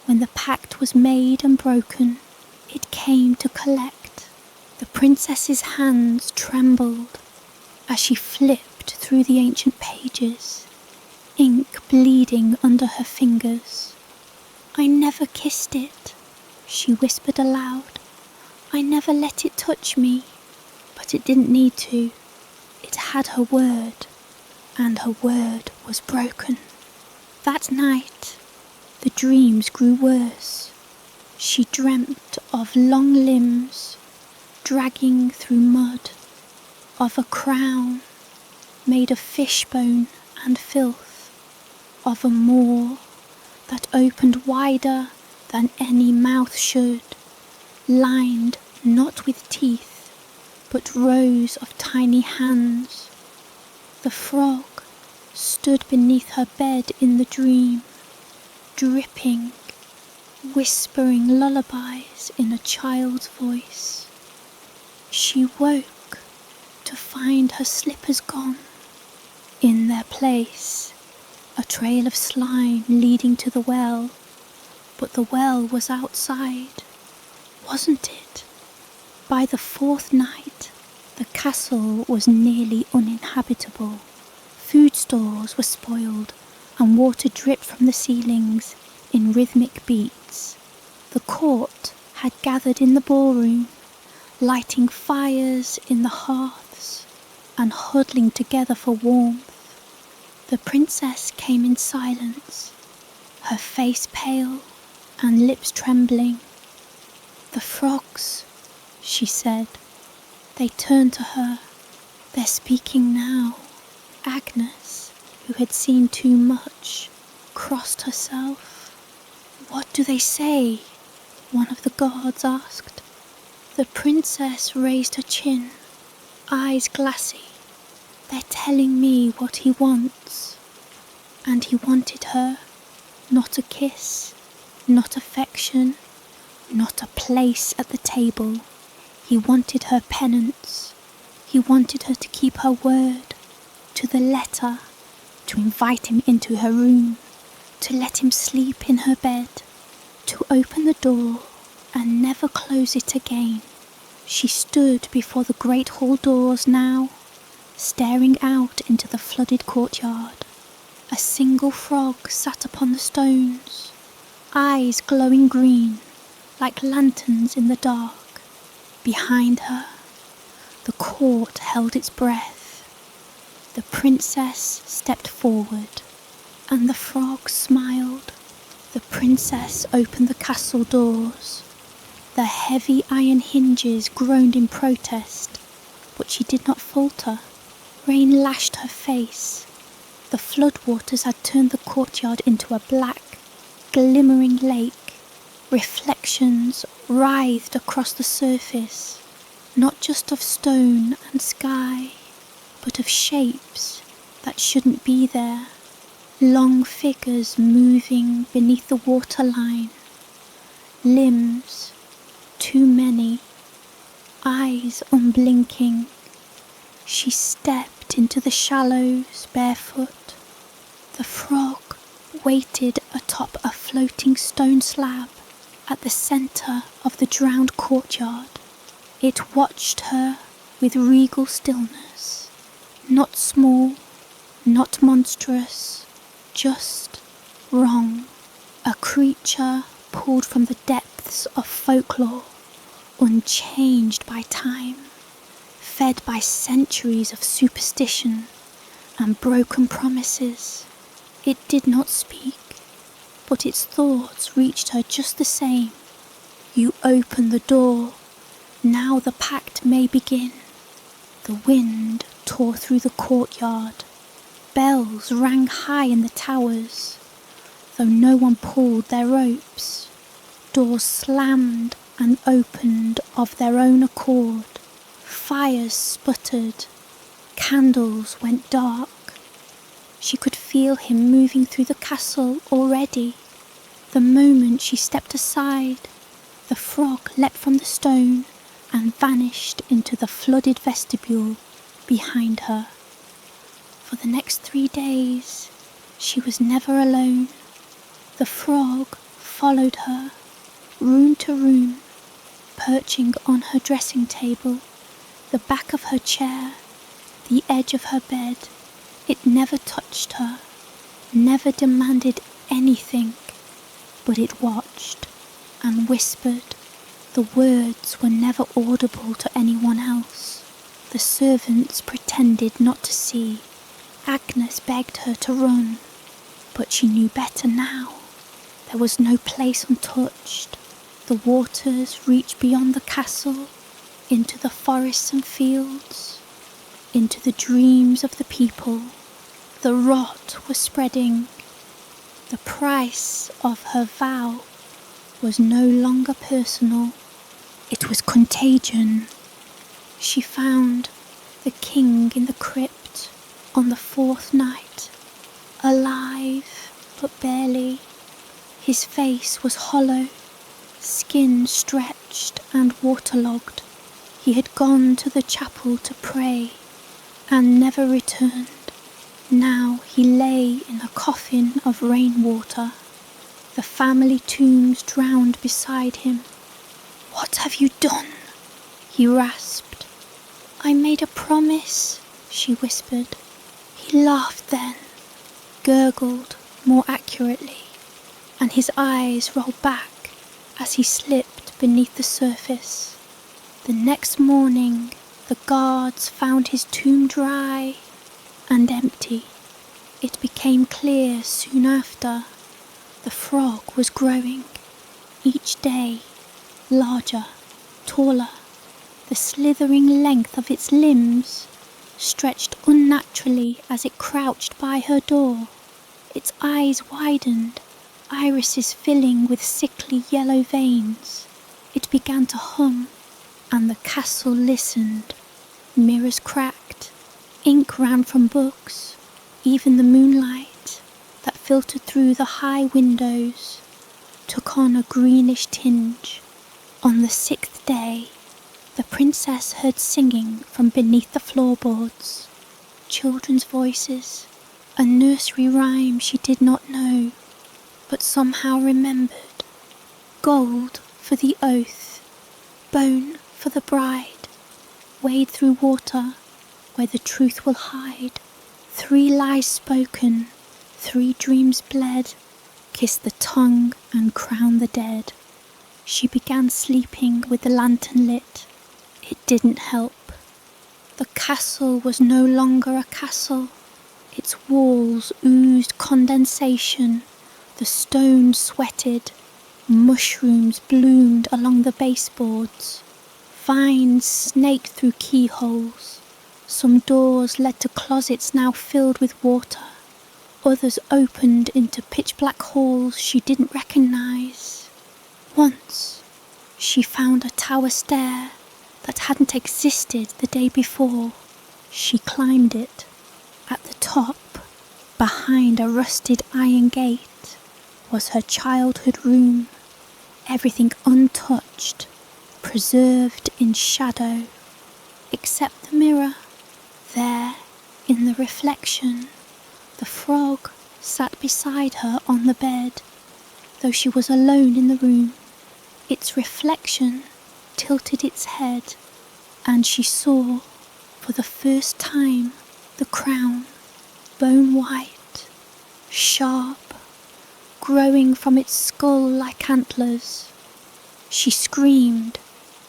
when the pact was made and broken, it came to collect. The princess's hands trembled as she flipped through the ancient pages, ink bleeding under her fingers. I never kissed it, she whispered aloud. I never let it touch me, but it didn't need to. It had her word, and her word was broken. That night, the dreams grew worse. She dreamt of long limbs dragging through mud, of a crown made of fishbone and filth, of a maw that opened wider than any mouth should, lined not with teeth, but rows of tiny hands. The frog stood beneath her bed in the dream, dripping, whispering lullabies in a child's voice. She woke to find her slippers gone. In their place, a trail of slime leading to the well, but the well was outside, wasn't it? By the fourth night, the castle was nearly uninhabitable. Food stores were spoiled, and water dripped from the ceilings in rhythmic beats. The court had gathered in the ballroom, lighting fires in the hearths and huddling together for warmth. The princess came in silence, her face pale and lips trembling. The frogs, she said. They turned to her. They're speaking now. Agnes, who had seen too much, crossed herself. What do they say? One of the guards asked. The princess raised her chin, eyes glassy. They're telling me what he wants. And he wanted her, not a kiss, not affection, not a place at the table. He wanted her penance. He wanted her to keep her word, to the letter, to invite him into her room, to let him sleep in her bed, to open the door and never close it again. She stood before the great hall doors now, staring out into the flooded courtyard. A single frog sat upon the stones, eyes glowing green, like lanterns in the dark. Behind her, the court held its breath. The princess stepped forward, and the frog smiled. The princess opened the castle doors. The heavy iron hinges groaned in protest, but she did not falter. Rain lashed her face. The floodwaters had turned the courtyard into a black, glimmering lake. Reflections writhed across the surface, not just of stone and sky, but of shapes that shouldn't be there. Long figures moving beneath the waterline. Limbs, too many. Eyes unblinking. She stepped into the shallows barefoot. The frog waited atop a floating stone slab at the centre of the drowned courtyard. It watched her with regal stillness. Not small, not monstrous, just wrong. A creature pulled from the depths of folklore, unchanged by time, fed by centuries of superstition and broken promises. It did not speak, but its thoughts reached her just the same. You open the door, now the pact may begin. The wind tore through the courtyard. Bells rang high in the towers, though no one pulled their ropes. Doors slammed and opened of their own accord. Fires sputtered. Candles went dark. She could feel him moving through the castle already. The moment she stepped aside, the frog leapt from the stone and vanished into the flooded vestibule behind her. For the next 3 days, she was never alone. The frog followed her, room to room, perching on her dressing table, the back of her chair, the edge of her bed. It never touched her, never demanded anything, but it watched and whispered. The words were never audible to anyone else. The servants pretended not to see. Agnes begged her to run, but she knew better now. There was no place untouched. The waters reached beyond the castle, into the forests and fields, into the dreams of the people. The rot was spreading. The price of her vow was no longer personal. It was contagion. She found the king in the crypt on the 4th night, alive but barely. His face was hollow, skin stretched and waterlogged. He had gone to the chapel to pray and never returned. Now he lay in a coffin of rainwater, the family tombs drowned beside him. "What have you done?" he rasped. "I made a promise," she whispered. He laughed then, gurgled more accurately, and his eyes rolled back as he slipped beneath the surface. The next morning, the guards found his tomb dry and empty. It became clear soon after. The frog was growing, each day, larger, taller. The slithering length of its limbs stretched unnaturally as it crouched by her door. Its eyes widened, irises filling with sickly yellow veins. It began to hum, and the castle listened. Mirrors cracked, ink ran from books. Even the moonlight that filtered through the high windows took on a greenish tinge. On the 6th day, the princess heard singing from beneath the floorboards, children's voices, a nursery rhyme she did not know, but somehow remembered. Gold for the oath, bone for the bride, wade through water where the truth will hide. 3 lies spoken, 3 dreams bled, kiss the tongue and crown the dead. She began sleeping with the lantern lit. It didn't help. The castle was no longer a castle. Its walls oozed condensation. The stones sweated. Mushrooms bloomed along the baseboards. Vines snaked through keyholes. Some doors led to closets now filled with water. Others opened into pitch-black halls she didn't recognize. Once, she found a tower stair that hadn't existed the day before. She climbed it. At the top, behind a rusted iron gate, was her childhood room. Everything untouched, preserved in shadow, except the mirror. There, in the reflection, the frog sat beside her on the bed. Though she was alone in the room, its reflection tilted its head, and she saw, for the first time, the crown, bone white, sharp, growing from its skull like antlers. She screamed,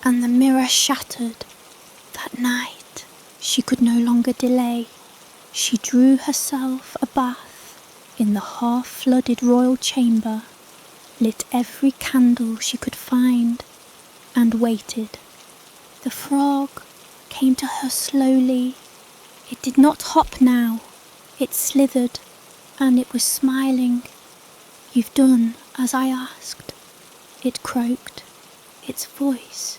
and the mirror shattered. That night, she could no longer delay. She drew herself a bath in the half-flooded royal chamber, lit every candle she could find, and waited. The frog came to her slowly. It did not hop now. It slithered, and it was smiling. "You've done as I asked," it croaked. Its voice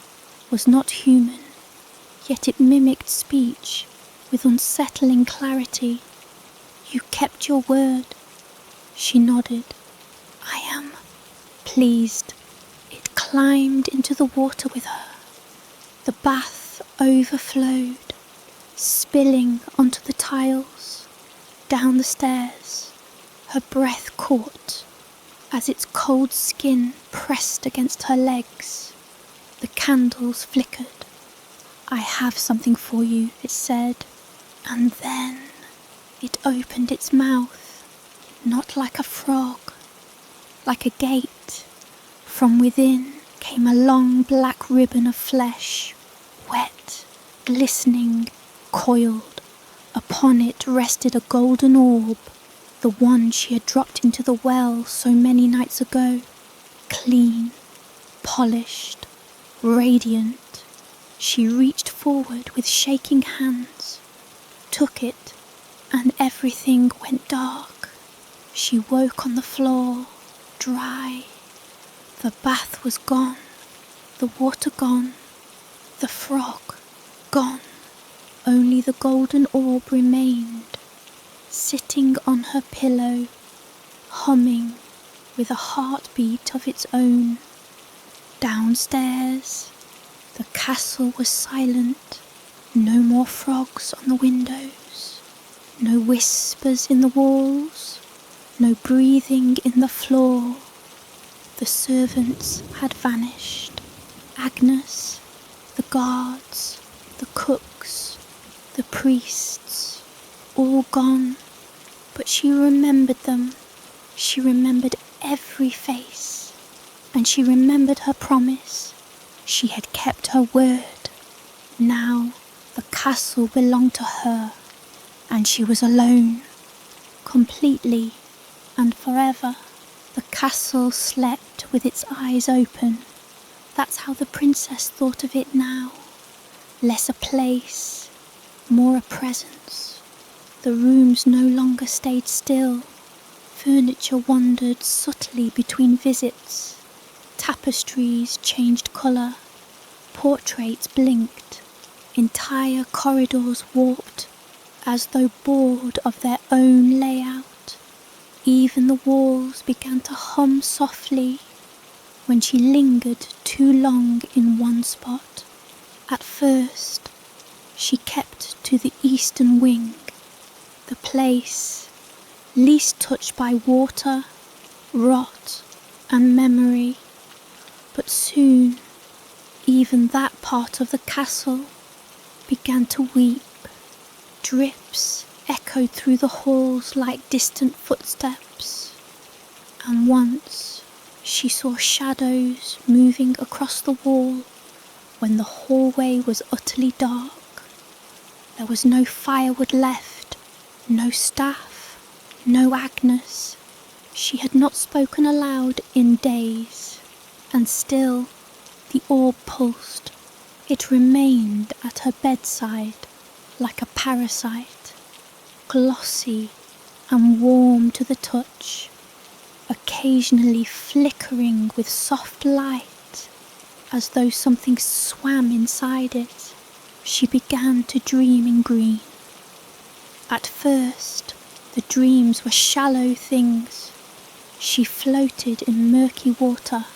was not human, yet it mimicked speech with unsettling clarity. "You kept your word." She nodded. "I am pleased." It climbed into the water with her. The bath overflowed, spilling onto the tiles, down the stairs. Her breath caught as its cold skin pressed against her legs. The candles flickered. "I have something for you," it said, and then it opened its mouth, not like a frog, like a gate. From within came a long black ribbon of flesh, wet, glistening, coiled. Upon it rested a golden orb, the one she had dropped into the well so many nights ago. Clean, polished, radiant. She reached forward with shaking hands, took it, and everything went dark. She woke on the floor, dry. The bath was gone, the water gone, the frog gone. Only the golden orb remained, sitting on her pillow, humming with a heartbeat of its own. Downstairs, the castle was silent. No more frogs on the windows, no whispers in the walls, no breathing in the floor. The servants had vanished. Agnes, the guards, the cooks, the priests, all gone. But she remembered them. She remembered every face, and she remembered her promise. She had kept her word. Now the castle belonged to her, and she was alone, completely and forever. The castle slept with its eyes open. That's how the princess thought of it now. Less a place, more a presence. The rooms no longer stayed still. Furniture wandered subtly between visits. Tapestries changed colour. Portraits blinked. Entire corridors warped, as though bored of their own layout. Even the walls began to hum softly. when she lingered too long in one spot. At first, she kept to the eastern wing, the place least touched by water, rot, and memory. But soon, even that part of the castle began to weep. Drips echoed through the halls like distant footsteps, and once she saw shadows moving across the wall when the hallway was utterly dark. There was no firewood left, no staff, no Agnes. She had not spoken aloud in days, and still the orb pulsed. It remained at her bedside like a parasite, glossy and warm to the touch, occasionally flickering with soft light as though something swam inside it. She began to dream in green. At first, the dreams were shallow things. She floated in murky water,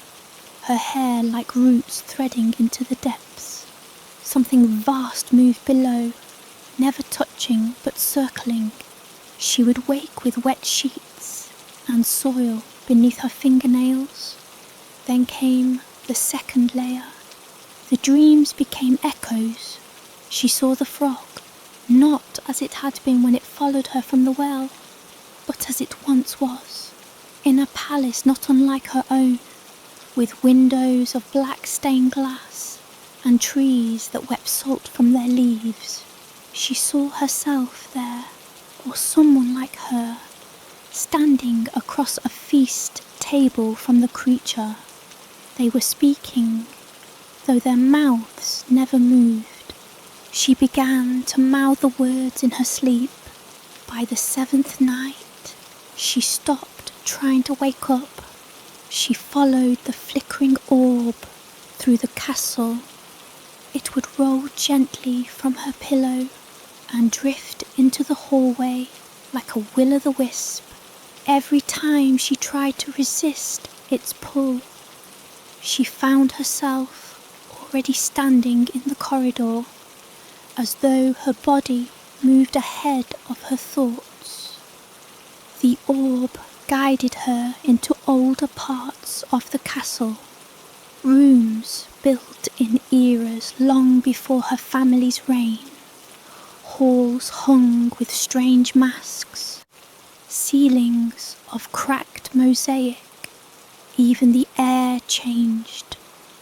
her hair like roots threading into the depths. Something vast moved below, never touching but circling. She would wake with wet sheets and soil beneath her fingernails. Then came the second layer. The dreams became echoes. She saw the frog, not as it had been when it followed her from the well, but as it once was, in a palace not unlike her own, with windows of black stained glass and trees that wept salt from their leaves. She saw herself there, or someone like her, standing across a feast table from the creature. They were speaking, though their mouths never moved. She began to mouth the words in her sleep. By the seventh night, she stopped trying to wake up. She followed the flickering orb through the castle. It would roll gently from her pillow and drift into the hallway like a will-o'-the-wisp. Every time she tried to resist its pull, she found herself already standing in the corridor, as though her body moved ahead of her thoughts. The orb guided her into older parts of the castle, rooms built in eras long before her family's reign, halls hung with strange masks, ceilings of cracked mosaic. Even the air changed,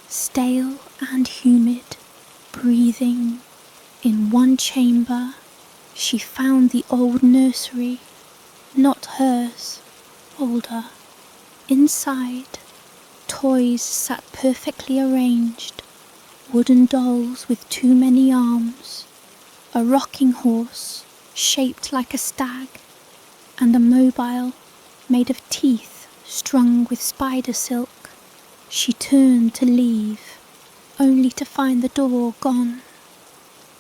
stale and humid, breathing. In one chamber, she found the old nursery, not hers, older. Inside, toys sat perfectly arranged, wooden dolls with too many arms, a rocking horse shaped like a stag, and a mobile made of teeth strung with spider silk. She turned to leave, only to find the door gone.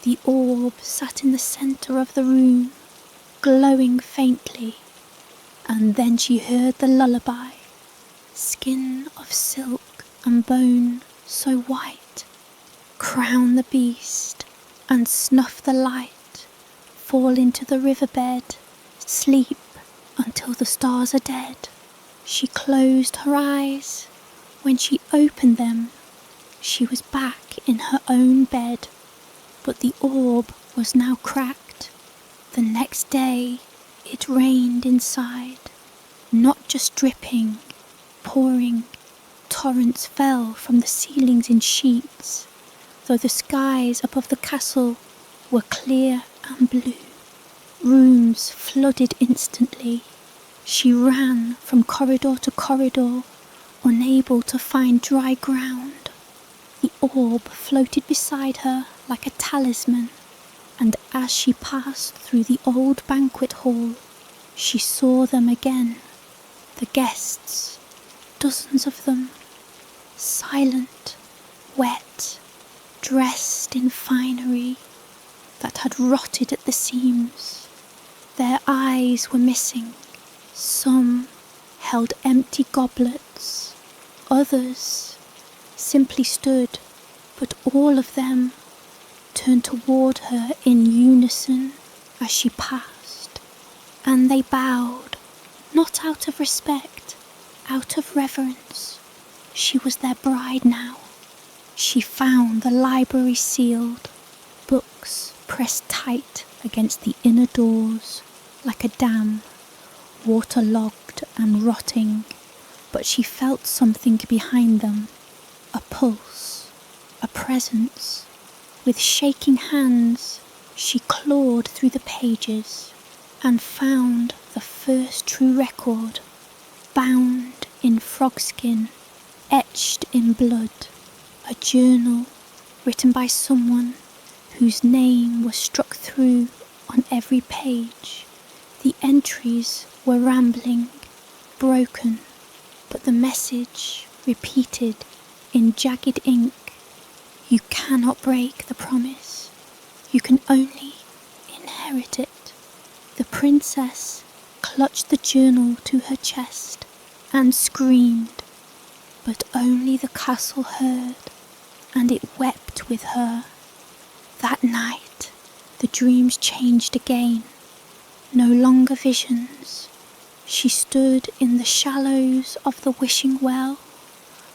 The orb sat in the centre of the room, glowing faintly, and then she heard the lullaby. Skin of silk and bone so white, crown the beast and snuff the light, fall into the riverbed, sleep until the stars are dead. She closed her eyes. When she opened them, she was back in her own bed, but the orb was now cracked. The next day, it rained inside, not just dripping, pouring. Torrents fell from the ceilings in sheets, though the skies above the castle were clear and blue. Rooms flooded instantly. She ran from corridor to corridor, unable to find dry ground. The orb floated beside her like a talisman, and as she passed through the old banquet hall, she saw them again. The guests, dozens of them, silent, wet, dressed in finery that had rotted at the seams. Their eyes were missing. Some held empty goblets, Others simply stood, but all of them turned toward her in unison as she passed, and they bowed, not out of respect, out of reverence. She was their bride now. She found the library sealed, books pressed tight against the inner doors like a dam, waterlogged and rotting, but she felt something behind them, a pulse, a presence. With shaking hands, she clawed through the pages and found the first true record, bound in frogskin, etched in blood, a journal written by someone whose name was struck through on every page. The entries were rambling, broken, but the message repeated in jagged ink. You cannot break the promise. You can only inherit it. The princess clutched the journal to her chest and screamed, but only the castle heard, and it wept with her. That night, the dreams changed again. No longer visions. She stood in the shallows of the wishing well,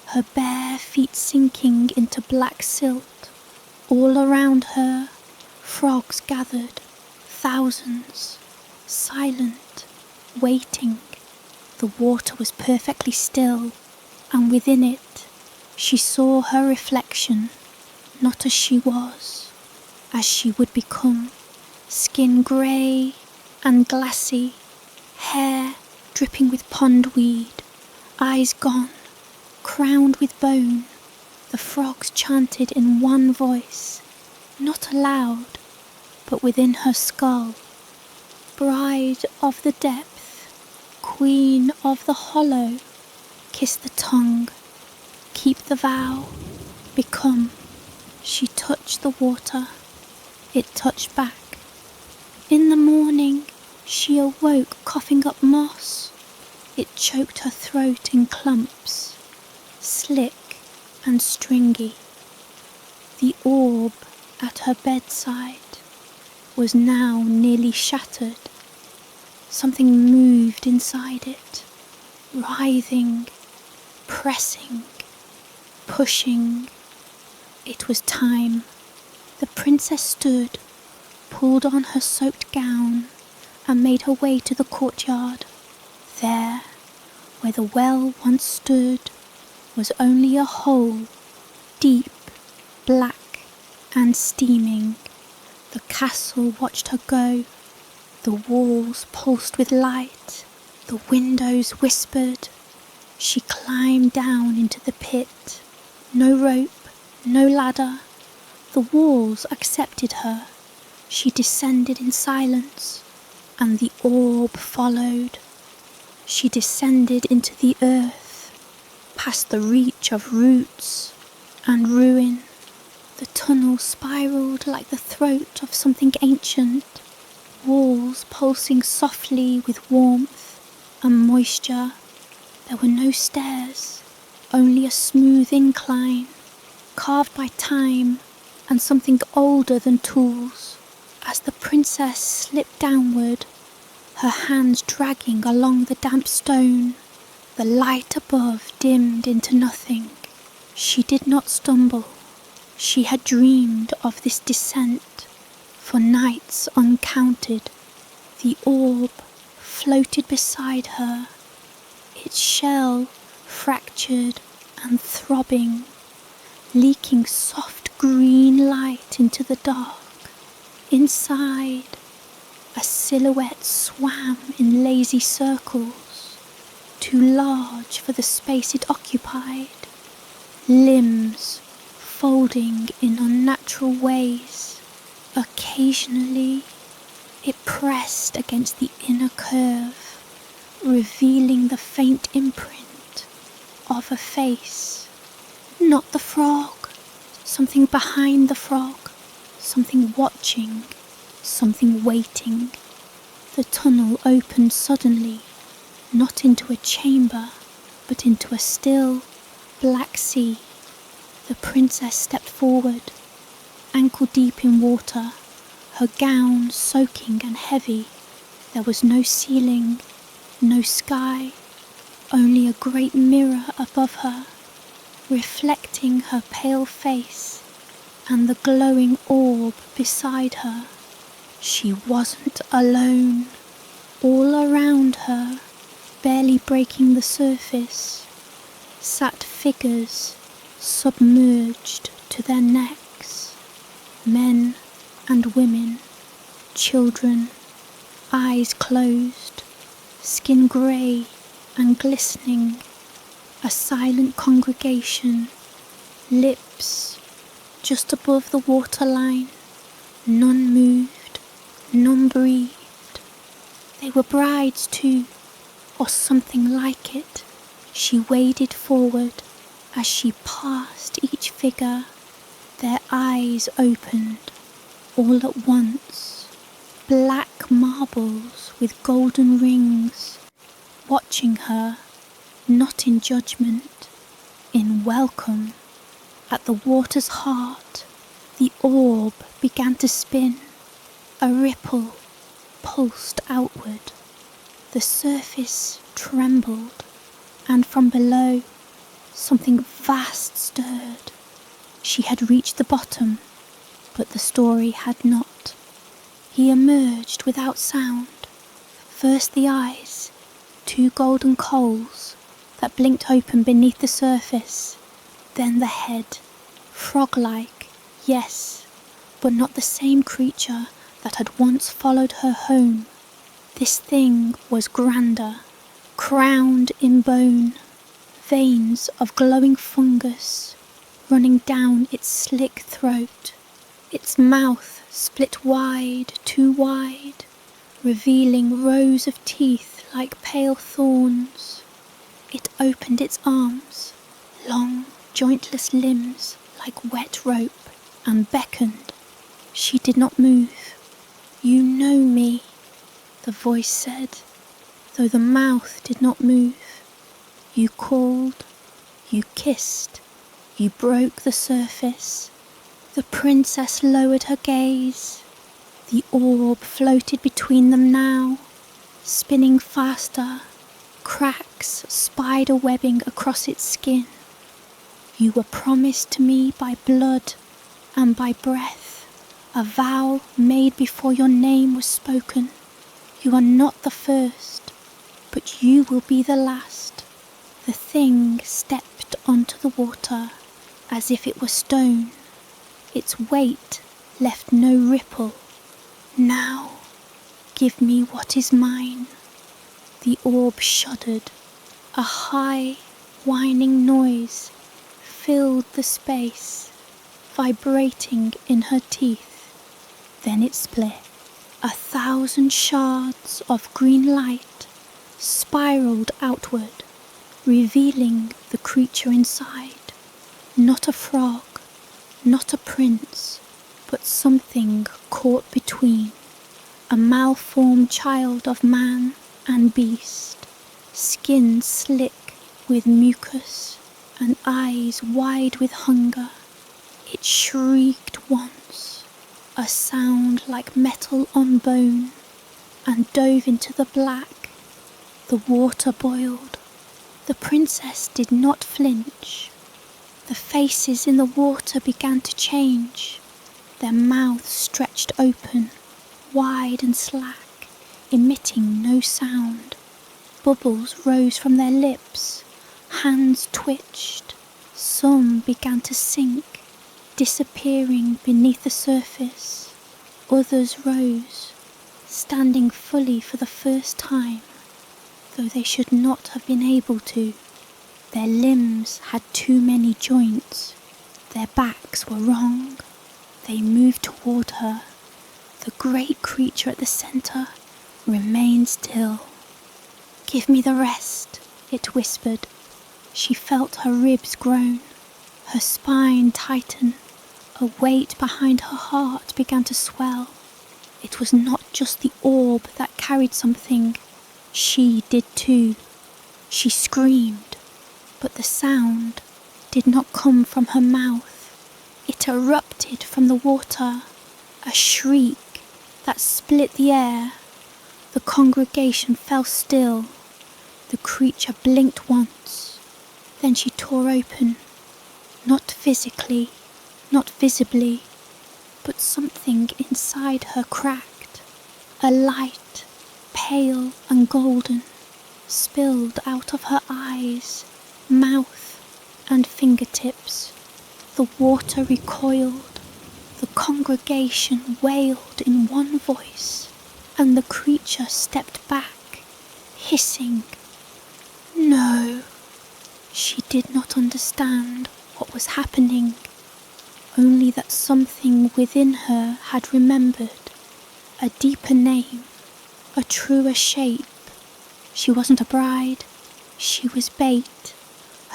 her bare feet sinking into black silt. All around her, frogs gathered, thousands, silent, waiting. The water was perfectly still, and within it, she saw her reflection, not as she was, as she would become, skin grey and glassy, hair dripping with pondweed, eyes gone, crowned with bone. The frogs chanted in one voice, not aloud, but within her skull. Bride of the depth, queen of the hollow, kiss the tongue, keep the vow, become. She touched the water, it touched back. In the morning, she awoke coughing up moss. It choked her throat in clumps, slick and stringy. The orb at her bedside was now nearly shattered. Something moved inside it, writhing, pressing, pushing. It was time. The princess stood, pulled on her soaked gown, and made her way to the courtyard. There, where the well once stood, was only a hole, deep, black, and steaming. The castle watched her go. The walls pulsed with light. The windows whispered. She climbed down into the pit. No rope, no ladder. The walls accepted her. She descended in silence, and the orb followed. She descended into the earth, past the reach of roots and ruin. The tunnel spiraled like the throat of something ancient, walls pulsing softly with warmth and moisture. There were no stairs, only a smooth incline, carved by time and something older than tools. As the princess slipped downward, her hands dragging along the damp stone, the light above dimmed into nothing. She did not stumble. She had dreamed of this descent for nights uncounted. The orb floated beside her, its shell fractured and throbbing, leaking soft green light into the dark. Inside, a silhouette swam in lazy circles, too large for the space it occupied, limbs folding in unnatural ways. Occasionally, it pressed against the inner curve, revealing the faint imprint of a face. Not the frog, something behind the frog, something watching, something waiting. The tunnel opened suddenly, not into a chamber, but into a still, black sea. The princess stepped forward, ankle deep in water, her gown soaking and heavy. There was no ceiling, no sky, only a great mirror above her, reflecting her pale face and the glowing orb beside her. She wasn't alone. All around her, barely breaking the surface, sat figures submerged to their necks, men and women, children, eyes closed, skin grey and glistening, a silent congregation, lips just above the waterline, none moved, none breathed. They were brides too, or something like it. She waded forward. As she passed each figure, their eyes opened all at once, black marbles with golden rings, watching her, not in judgment, in welcome. At the water's heart, the orb began to spin. A ripple pulsed outward. The surface trembled, and from below, something vast stirred. She had reached the bottom, but the story had not. He emerged without sound. First the eyes, two golden coals that blinked open beneath the surface. Then the head, frog-like, yes, but not the same creature that had once followed her home. This thing was grander, crowned in bone, veins of glowing fungus running down its slick throat, its mouth split wide, too wide, revealing rows of teeth like pale thorns. It opened its arms, long, jointless limbs like wet rope, and beckoned. She did not move. "You know me," the voice said, though the mouth did not move. "You called, you kissed, you broke the surface." The princess lowered her gaze. The orb floated between them now, spinning faster, cracks spider webbing across its skin. "You were promised to me by blood and by breath, a vow made before your name was spoken. You are not the first, but you will be the last." The thing stepped onto the water as if it were stone. Its weight left no ripple. "Now, give me what is mine." The orb shuddered. A high, whining noise filled the space, vibrating in her teeth. Then it split. 1,000 shards of green light spiraled outward, revealing the creature inside. Not a frog, not a prince, but something caught between. A malformed child of man and beast, skin slick with mucus and eyes wide with hunger. It shrieked once, a sound like metal on bone, and dove into the black. The water boiled. The princess did not flinch. The faces in the water began to change. Their mouths stretched open, wide and slack, emitting no sound. Bubbles rose from their lips. Hands twitched. Some began to sink, disappearing beneath the surface. Others rose, standing fully for the first time, though they should not have been able to. Their limbs had too many joints. Their backs were wrong. They moved toward her. The great creature at the centre remained still. "Give me the rest," it whispered. She felt her ribs groan, her spine tighten. A weight behind her heart began to swell. It was not just the orb that carried something. She did too. She screamed, but the sound did not come from her mouth. It erupted from the water, a shriek that split the air. The congregation fell still. The creature blinked once, then she tore open, not physically, not visibly, but something inside her cracked. A light, pale and golden, spilled out of her eyes, mouth and fingertips. The water recoiled. The congregation wailed in one voice, and the creature stepped back, hissing. No, she did not understand what was happening, only that something within her had remembered a deeper name, a truer shape. She wasn't a bride, she was bait.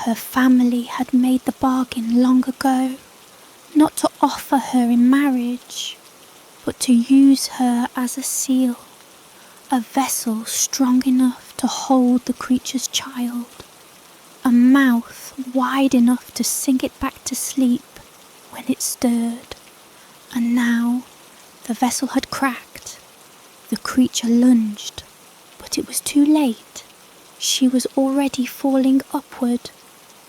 Her family had made the bargain long ago, not to offer her in marriage, but to use her as a seal, a vessel strong enough to hold the creature's child, a mouth wide enough to sing it back to sleep when it stirred. And now the vessel had cracked. The creature lunged, but it was too late. She was already falling upward,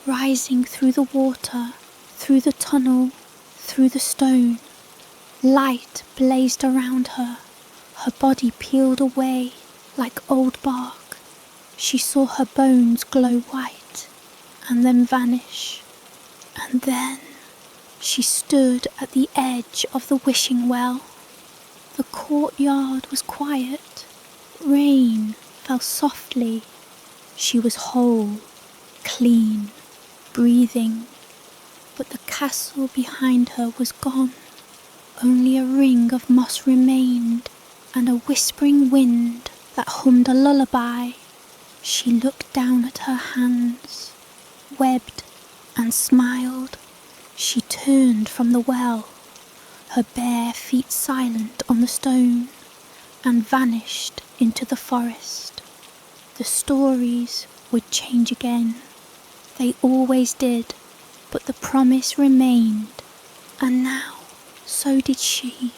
rising through the water, through the tunnel, through the stone. Light blazed around her. Her body peeled away like old bark. She saw her bones glow white and then vanish. And then she stood at the edge of the wishing well. The courtyard was quiet. Rain fell softly. She was whole, clean, breathing. But the castle behind her was gone. Only a ring of moss remained, and a whispering wind that hummed a lullaby. She looked down at her hands, webbed, and smiled. She turned from the well, her bare feet silent on the stone, and vanished into the forest. The stories would change again. They always did, but the promise remained, and now so did she.